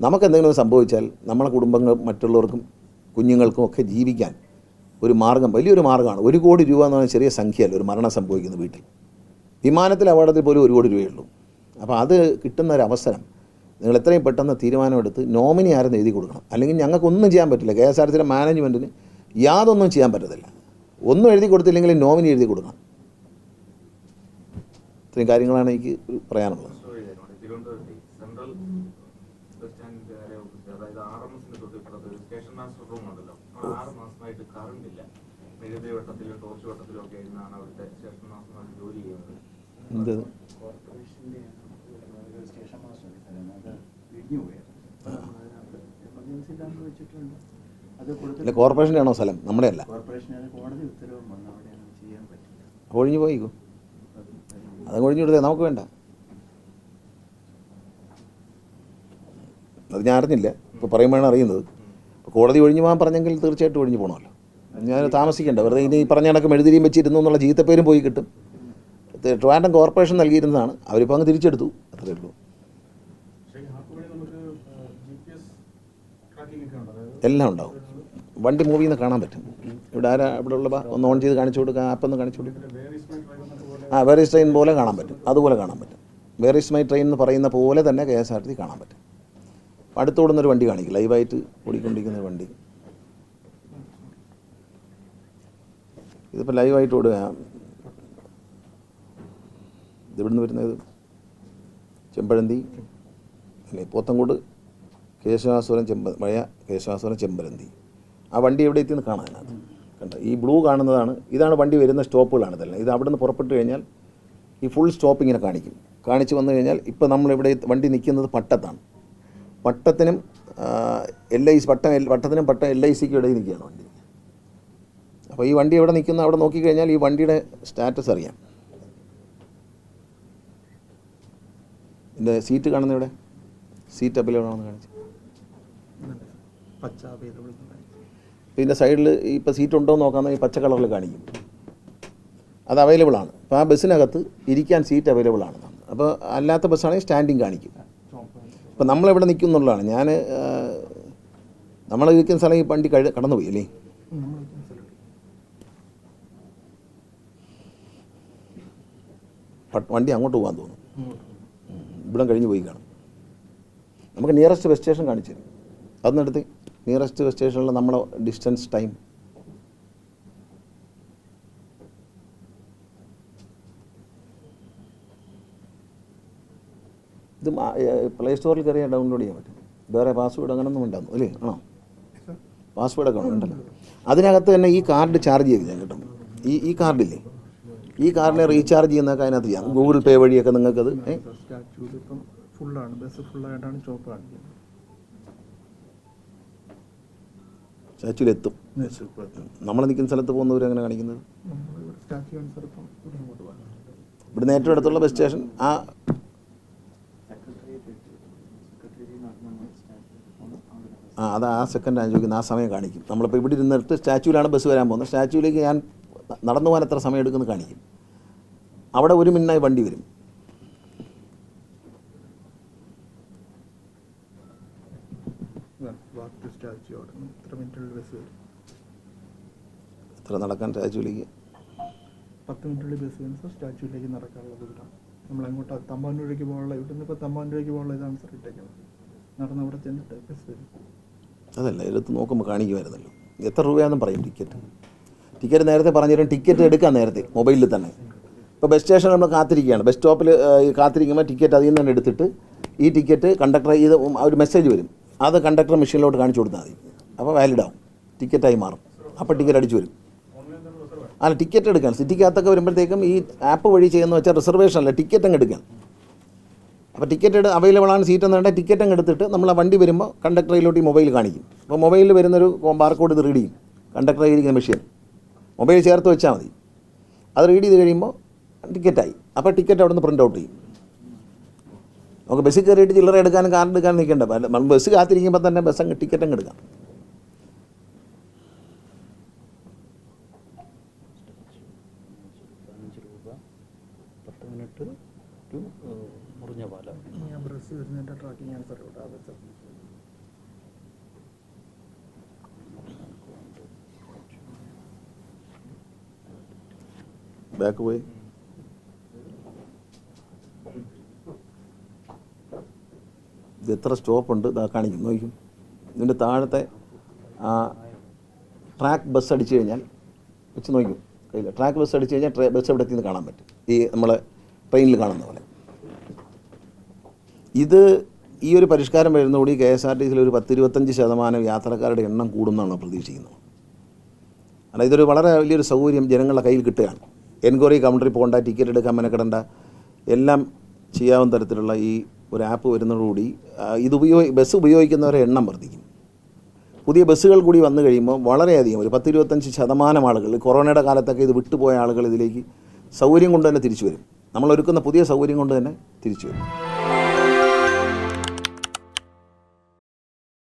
നമുക്കെന്തെങ്കിലും സംഭവിച്ചാൽ നമ്മളെ കുടുംബങ്ങൾ മറ്റുള്ളവർക്കും കുഞ്ഞുങ്ങൾക്കും ഒക്കെ ജീവിക്കാൻ ഒരു മാർഗ്ഗം, വലിയൊരു മാർഗ്ഗമാണ്. 1 കോടി രൂപ എന്ന് പറഞ്ഞാൽ ചെറിയ സംഖ്യയല്ല ഒരു മരണം സംഭവിക്കുന്ന വീട്ടിൽ. വിമാനത്തിൽ അപകടത്തിൽ പോലും 1 കോടി രൂപയുള്ളൂ. അപ്പോൾ അത് കിട്ടുന്നൊരവസരം നിങ്ങൾ എത്രയും പെട്ടെന്ന് തീരുമാനമെടുത്ത് നോമിനി ആരെന്ന് എഴുതി കൊടുക്കണം. അല്ലെങ്കിൽ ഞങ്ങൾക്കൊന്നും ചെയ്യാൻ പറ്റില്ല. KSRTCയുടെ മാനേജ്മെൻറ്റിന് യാതൊന്നും ചെയ്യാൻ പറ്റത്തില്ല. ഒന്നും എഴുതി കൊടുത്തില്ലെങ്കിൽ നോമിനി എഴുതി കൊടുക്കണം. ഇത്രയും കാര്യങ്ങളാണ് എനിക്ക് പറയാനുള്ളത്. അല്ല, കോർപ്പറേഷൻ്റെ ആണോ സ്ഥലം? നമ്മുടെ അല്ല. ഒഴിഞ്ഞു പോയിക്കോ, അത് ഒഴിഞ്ഞു കൊടുത്തേ, നമുക്ക് വേണ്ട. അത് ഞാൻ അറിഞ്ഞില്ല, ഇപ്പോൾ പറയുമ്പോഴാണ് അറിയുന്നത്. കോടതി ഒഴിഞ്ഞു പോകാൻ പറഞ്ഞെങ്കിൽ തീർച്ചയായിട്ടും ഒഴിഞ്ഞു പോകണമല്ലോ. ഞാൻ താമസിക്കേണ്ട, വെറുതെ ഇനി പറഞ്ഞ കണക്ക് മെഴുതിരിയും വെച്ചിരുന്നു എന്നുള്ള ചീത്തപ്പേരും പോയി കിട്ടും. ട്രിവാൻഡ്രം കോർപ്പറേഷൻ നൽകിയിരുന്നതാണ്, അവരിപ്പോൾ അങ്ങ് തിരിച്ചെടുത്തു, അത്രയേ ഉള്ളൂ. എല്ലാം ഉണ്ടാവും. വണ്ടി മൂവ് ചെയ്യുന്ന കാണാൻ പറ്റും. ഇവിടെ ആരാ ഇവിടെ ഉള്ള ഒന്ന് ഓൺ ചെയ്ത് കാണിച്ചു കൊടുക്കുക, ആപ്പൊന്ന് കാണിച്ചു കൊടുക്കുക. വേർ ഈസ് ട്രെയിൻ പോലെ കാണാൻ പറ്റും, അതുപോലെ കാണാൻ പറ്റും. വേർ ഈസ് മൈ ട്രെയിൻ എന്ന് പറയുന്ന പോലെ തന്നെ KSRTC കാണാൻ പറ്റും. അടുത്തോടുന്നൊരു വണ്ടി കാണിക്കും, ലൈവായിട്ട് ഓടിക്കൊണ്ടിരിക്കുന്നൊരു വണ്ടി. ഇതിപ്പോൾ ലൈവായിട്ട് ഓടുക. ഇതിവിടുന്ന് വരുന്നത് ചെമ്പഴന്തി അല്ലേ, പോത്തങ്കോട്, കേശവാസുരം പഴയ കേശവാസുരം ചെമ്പരന്തി. ആ വണ്ടി എവിടെ എത്തിയെന്ന് കാണാൻ അതിനകത്ത് കണ്ട. ഈ ബ്ലൂ കാണുന്നതാണ്, ഇതാണ് വണ്ടി വരുന്ന സ്റ്റോപ്പുകളാണ് ഇതെല്ലാം. ഇത് അവിടെ നിന്ന് പുറപ്പെട്ട് കഴിഞ്ഞാൽ ഈ ഫുൾ സ്റ്റോപ്പ് ഇങ്ങനെ കാണിക്കും. കാണിച്ച് വന്നു കഴിഞ്ഞാൽ ഇപ്പോൾ നമ്മളിവിടെ വണ്ടി നിൽക്കുന്നത് പട്ടത്താണ്. പട്ടത്തിനും പട്ടത്തിനും LICക്കും ഇടയിൽ നിൽക്കുകയാണ് വണ്ടി. അപ്പോൾ ഈ വണ്ടി എവിടെ നിൽക്കുന്ന അവിടെ നോക്കിക്കഴിഞ്ഞാൽ ഈ വണ്ടിയുടെ സ്റ്റാറ്റസ് അറിയാം. ഇതിൻ്റെ സീറ്റ് കാണുന്ന ഇവിടെ സീറ്റ് അവൈലബിൾ ആണെന്ന് കാണിച്ചു. പിന്നെ സൈഡിൽ ഇപ്പോൾ സീറ്റ് ഉണ്ടോ എന്ന് നോക്കാമെന്ന് ഈ പച്ച കളറിൽ കാണിക്കും, അത് അവൈലബിൾ ആണ്. അപ്പോൾ ആ ബസ്സിനകത്ത് ഇരിക്കാൻ സീറ്റ് അവൈലബിൾ ആണ്. അപ്പോൾ അല്ലാത്ത ബസ്സാണെങ്കിൽ സ്റ്റാൻഡിങ് കാണിക്കും. ഇപ്പം നമ്മളെവിടെ നിൽക്കും എന്നുള്ളതാണ്. നമ്മൾ ഇരിക്കുന്ന സ്ഥലം ഈ വണ്ടി കടന്നുപോയി അല്ലേ? വണ്ടി അങ്ങോട്ട് പോകാൻ തോന്നും, ഇവിടം കഴിഞ്ഞ് പോയി കാണും. നമുക്ക് നിയറസ്റ്റ് ബസ് സ്റ്റേഷൻ കാണിച്ചു തരും. അതൊന്നെടുത്ത് നിയറസ്റ്റ് ബസ് സ്റ്റേഷനിൽ നമ്മളെ ഡിസ്റ്റൻസ് ടൈം. ഇത് പ്ലേ സ്റ്റോറിൽ കയറിയാൽ ഡൗൺലോഡ് ചെയ്യാൻ പറ്റും. വേറെ പാസ്വേഡ് അങ്ങനെയൊന്നും ഉണ്ടാകുന്നു അല്ലേ? ആണോ? പാസ്വേഡൊക്കെ ഉണ്ടല്ലോ. അതിനകത്ത് തന്നെ ഈ കാർഡ് ചാർജ് ചെയ്ത് ഞാൻ കിട്ടും. ഈ കാർഡില്ലേ, ഈ കാർഡിനെ റീചാർജ് ചെയ്യുന്നതൊക്കെ അതിനകത്ത് ചെയ്യാം. ഗൂഗിൾ പേ വഴിയൊക്കെ നിങ്ങൾക്കത് സ്റ്റാച്യൂലെത്തും. നമ്മൾ നിൽക്കുന്ന സ്ഥലത്ത് പോകുന്നവർ അങ്ങനെ കാണിക്കുന്നത്. ഇവിടുന്ന് ഏറ്റവും അടുത്തുള്ള ബസ് സ്റ്റേഷൻ അത് ആ സെക്കൻഡാണ് ചോദിക്കുന്നത്. ആ സമയം കാണിക്കും. നമ്മളിപ്പോൾ ഇവിടെ ഇരുന്നിട്ട് സ്റ്റാച്യൂവിലാണ് ബസ് വരാൻ പോകുന്നത്. സ്റ്റാച്യൂവിലേക്ക് ഞാൻ നടന്നു പോകാൻ എത്ര സമയം എടുക്കുമെന്ന് കാണിക്കും. അവിടെ 1 മിനിറ്റായി വണ്ടി വരും. എത്ര നടക്കാൻ സ്റ്റാച്യൂവിലേക്ക്? 10 മിനിറ്റുള്ളിൽ ബസ് വരും സാർ. സ്റ്റാച്യൂവിലേക്ക് നടക്കാനുള്ള ദൂരം നമ്മളെങ്ങോട്ട് തമ്പാനൂരേക്ക് പോകാനുള്ള, ഇവിടുന്ന് ഇപ്പോൾ തമ്പാനൂരേക്ക് പോകാനുള്ള ഇതാണ് സാർ ഇട്ടേക്കുന്നത്. നടന്ന് അവിടെ ചെന്നിട്ട് ബസ് വരും. അതല്ല, എടുത്ത് നോക്കുമ്പോൾ കാണിക്കുമായിരുന്നല്ലോ. എത്ര രൂപയാണെന്നും പറയും ടിക്കറ്റ് നേരത്തെ പറഞ്ഞുതരും. ടിക്കറ്റ് എടുക്കാൻ നേരത്തെ മൊബൈലിൽ തന്നെ. ഇപ്പോൾ ബസ് സ്റ്റേഷൻ നമ്മൾ കാത്തിരിക്കുകയാണ്. ബസ് സ്റ്റോപ്പിൽ കാത്തിരിക്കുമ്പോൾ ടിക്കറ്റ് അതിൽ നിന്ന് തന്നെ എടുത്തിട്ട് ഈ ടിക്കറ്റ് കണ്ടക്ടർ ഇത് ഒരു മെസ്സേജ് വരും, അത് കണ്ടക്ടർ മെഷീനിലോട്ട് കാണിച്ചു കൊടുത്താൽ മതി. അപ്പോൾ വാലിഡാവും, ടിക്കറ്റായി മാറും. അപ്പോൾ ടിക്കറ്റ് അടിച്ചു വരും. അല്ല, ടിക്കറ്റ് എടുക്കാൻ സിറ്റിക്കകത്തൊക്കെ വരുമ്പോഴത്തേക്കും ഈ ആപ്പ് വഴി ചെയ്യുന്ന വെച്ചാൽ റിസർവേഷൻ അല്ല, ടിക്കറ്റ് അങ്ങ് എടുക്കാൻ. അപ്പോൾ ടിക്കറ്റ് അവൈലബിൾ ആണ് സീറ്റ് എന്ന് പറഞ്ഞാൽ ടിക്കറ്റ് അങ്ങ് എടുത്തിട്ട് നമ്മൾ ആ വണ്ടി വരുമ്പോൾ കണ്ടക്ടറിലോട്ട് ഈ മൊബൈൽ കാണിക്കും. അപ്പോൾ മൊബൈലിൽ വരുന്നൊരു ബാർകോഡ് ഇത് റീഡ് ചെയ്യും. കണ്ടക്ടർ ഇരിക്കുന്ന മെഷീൻ മൊബൈൽ ചേർത്ത് വെച്ചാൽ മതി. അത് റീഡ് ചെയ്ത് കഴിയുമ്പോൾ ടിക്കറ്റായി. അപ്പോൾ ടിക്കറ്റ് അവിടെ നിന്ന് പ്രിൻ്റ് ഔട്ട് ചെയ്യും. നമുക്ക് ബസ്സിൽ കയറിയിട്ട് ചില്ലറ എടുക്കാനും കാർഡ് എടുക്കാനും നിൽക്കേണ്ട. ബസ് കാത്തിരിക്കുമ്പോൾ തന്നെ ബസ് അങ്ങ് ടിക്കറ്റ് അങ്ങ് എടുക്കാം. മുറിഞ്ഞ പാല ബസ് വരുന്നതിൻ്റെ ട്രാക്കിംഗ് ആണ് സാർ ഇവിടെ. ബാക്ക് പോയി. ഇത് എത്ര സ്റ്റോപ്പുണ്ട് ഇതാ കാണിക്കും, നോക്കും. ഇതിൻ്റെ താഴത്തെ ട്രാക്ക് ബസ് അടിച്ചു കഴിഞ്ഞാൽ വെച്ച് നോക്കും കയ്യിൽ. ട്രാക്ക് ബസ് അടിച്ചു കഴിഞ്ഞാൽ ബസ് എവിടെ എത്തിയെന്ന് കാണാൻ പറ്റും, ഈ നമ്മളെ ട്രെയിനിൽ കാണുന്ന പോലെ. ഇത് ഈ ഒരു പരിഷ്കാരം വരുന്നതോടെ KSRTCയിൽ ഒരു 10-25% യാത്രക്കാരുടെ എണ്ണം കൂടുമെന്നാണ് പ്രതീക്ഷിക്കുന്നത്. അല്ല, ഇതൊരു വളരെ വലിയൊരു സൗകര്യം ജനങ്ങളുടെ കയ്യിൽ കിട്ടുകയാണ്. എൻക്വയറി കൗണ്ടറിൽ പോകേണ്ട, ടിക്കറ്റ് എടുക്കാൻ മെനക്കെടേണ്ട, എല്ലാം ചെയ്യാവുന്ന തരത്തിലുള്ള ഈ ഒരു ആപ്പ് വരുന്നതോടുകൂടി ഇത് ബസ് ഉപയോഗിക്കുന്നവരെ എണ്ണം വർദ്ധിക്കും. പുതിയ ബസ്സുകൾ കൂടി വന്നു കഴിയുമ്പോൾ വളരെയധികം ഒരു 10-25% ആളുകൾ, കൊറോണയുടെ കാലത്തൊക്കെ ഇത് വിട്ടുപോയ ആളുകൾ ഇതിലേക്ക് സൗകര്യം കൊണ്ട് തന്നെ തിരിച്ചു വരും. നമ്മളൊരുക്കുന്ന പുതിയ സൗകര്യം കൊണ്ട് തന്നെ തിരിച്ചു വരും.